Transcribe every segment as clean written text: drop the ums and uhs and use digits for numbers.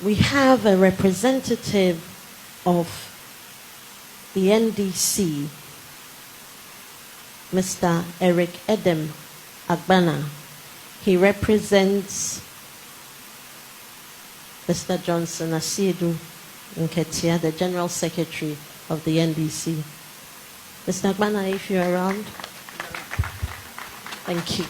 we have a representative of the NDC, Mr. Eric Edem Agbana. He represents Mr. Johnson Asiedu Nketia, the General Secretary of the NDC. Mr. Agbana, if you're around. Thank you.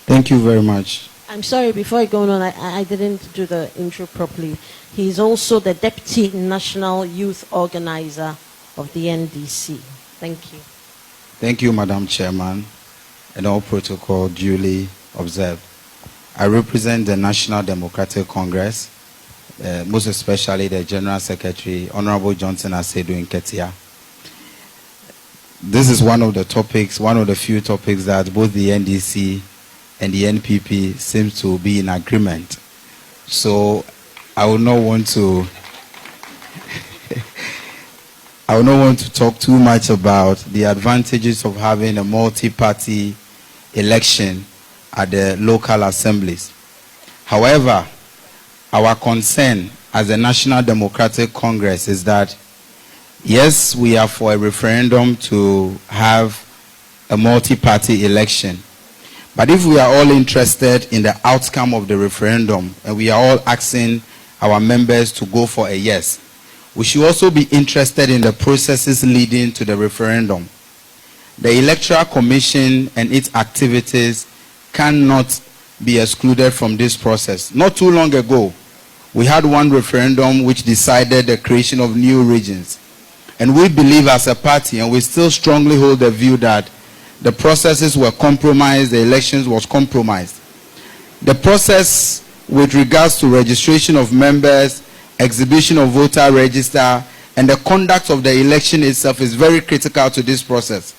Thank you very much. I'm sorry, before I go on, I didn't do the intro properly. He's also the Deputy National Youth Organizer of the NDC. Thank you. Thank you, Madam Chairman, and all protocol duly observed. I represent the National Democratic Congress, most especially the General Secretary, Honorable Johnson Asiedu Nketia. This is one of the topics, one of the few topics that both the NDC and the NPP seem to be in agreement. So I will not want to talk too much about the advantages of having a multi-party election at the local assemblies. However, our concern as a National Democratic Congress is that, yes, we are for a referendum to have a multi-party election. But if we are all interested in the outcome of the referendum and we are all asking our members to go for a yes, we should also be interested in the processes leading to the referendum. The Electoral Commission and its activities cannot be excluded from this process. Not too long ago, we had one referendum which decided the creation of new regions. And we believe as a party, and we still strongly hold the view that the processes were compromised, the elections was compromised. The process with regards to registration of members, exhibition of voter register, and the conduct of the election itself is very critical to this process.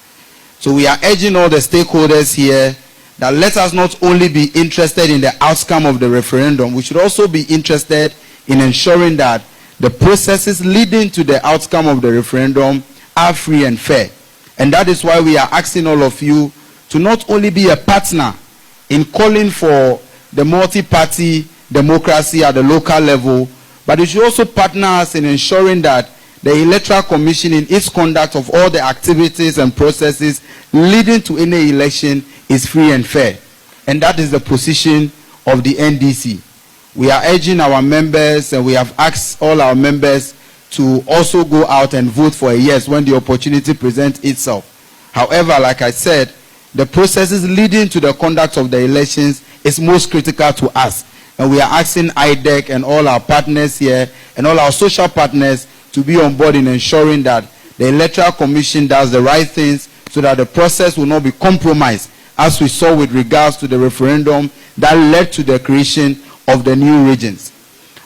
So we are urging all the stakeholders here that let us not only be interested in the outcome of the referendum, we should also be interested in ensuring that the processes leading to the outcome of the referendum are free and fair. And that is why we are asking all of you to not only be a partner in calling for the multi-party democracy at the local level, but you should also partner us in ensuring that the Electoral Commission in its conduct of all the activities and processes leading to any election is free and fair. And that is the position of the NDC. We are urging our members, and we have asked all our members to also go out and vote for a yes when the opportunity presents itself. However, like I said, the processes leading to the conduct of the elections is most critical to us. And we are asking IDEC and all our partners here and all our social partners to be on board in ensuring that the Electoral Commission does the right things so that the process will not be compromised, as we saw with regards to the referendum that led to the creation of the new regions.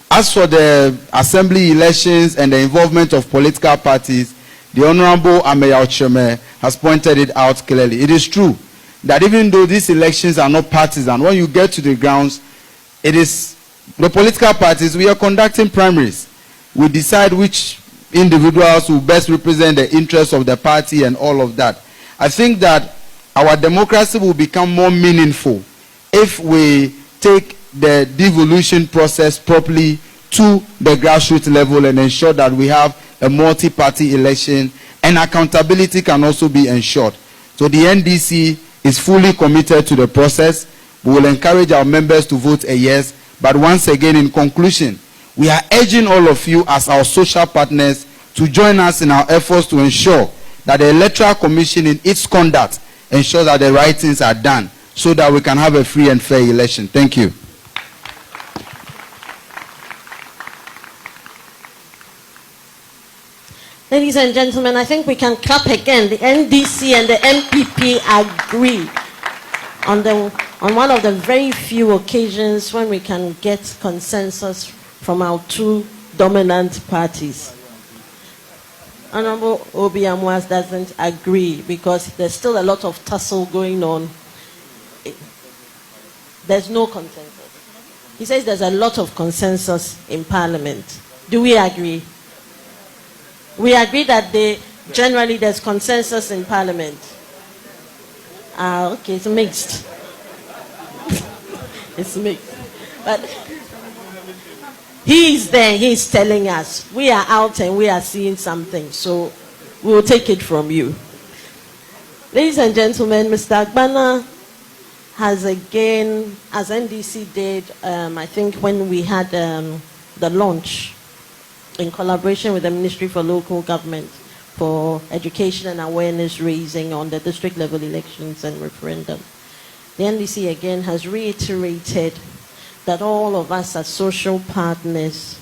As for the assembly elections and the involvement of political parties, the Honorable Ameya Ocheme has pointed it out clearly. It is true that even though these elections are not partisan, when you get to the grounds, it is the political parties, we are conducting primaries. We decide which individuals will best represent the interests of the party and all of that. I think that our democracy will become more meaningful if we take the devolution process properly to the grassroots level and ensure that we have a multi-party election, and accountability can also be ensured. So the NDC is fully committed to the process. We will encourage our members to vote a yes. But once again, in conclusion, we are urging all of you as our social partners to join us in our efforts to ensure that the Electoral Commission in its conduct ensures that the right things are done so that we can have a free and fair election. Thank you. Ladies and gentlemen, I think we can clap again. The NDC and the MPP agree on one of the very few occasions when we can get consensus from our two dominant parties. Honorable Obi Amwas doesn't agree because there's still a lot of tussle going on. There's no consensus. He says there's a lot of consensus in Parliament. Do we agree? We agree that generally there's consensus in Parliament. Okay, it's mixed. It's mixed. But he's there, he's telling us. We are out and we are seeing something. So we'll take it from you. Ladies and gentlemen, Mr. Agbana has again, as NDC did, I think when we had the launch in collaboration with the Ministry for Local Government for education and awareness raising on the district level elections and referendum. The NDC again has reiterated that all of us as social partners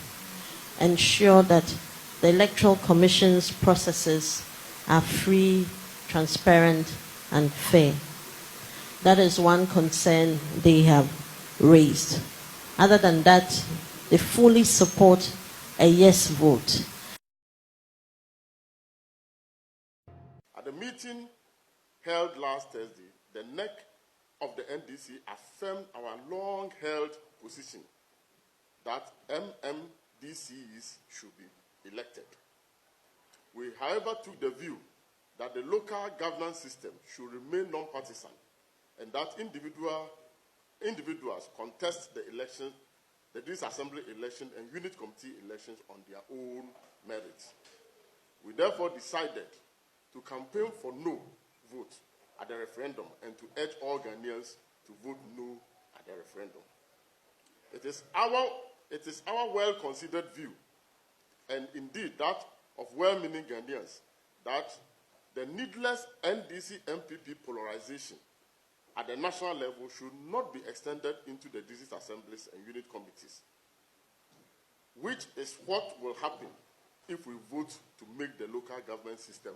ensure that the Electoral Commission's processes are free, transparent, and fair. That is one concern they have raised. Other than that, they fully support a yes vote. At the meeting held last Thursday, the NEC of the NDC affirmed our long-held position that MMDCs should be elected. We, however, took the view that the local governance system should remain non-partisan and that individuals contest the election, the district assembly election and unit committee elections on their own merits. We therefore decided to campaign for no vote at the referendum and to urge all Ghanaians to vote no at the referendum. It is our well-considered view, and indeed that of well-meaning Ghanaians, that the needless NDC-MPP polarization at the national level should not be extended into the district assemblies and unit committees, which is what will happen if we vote to make the local government system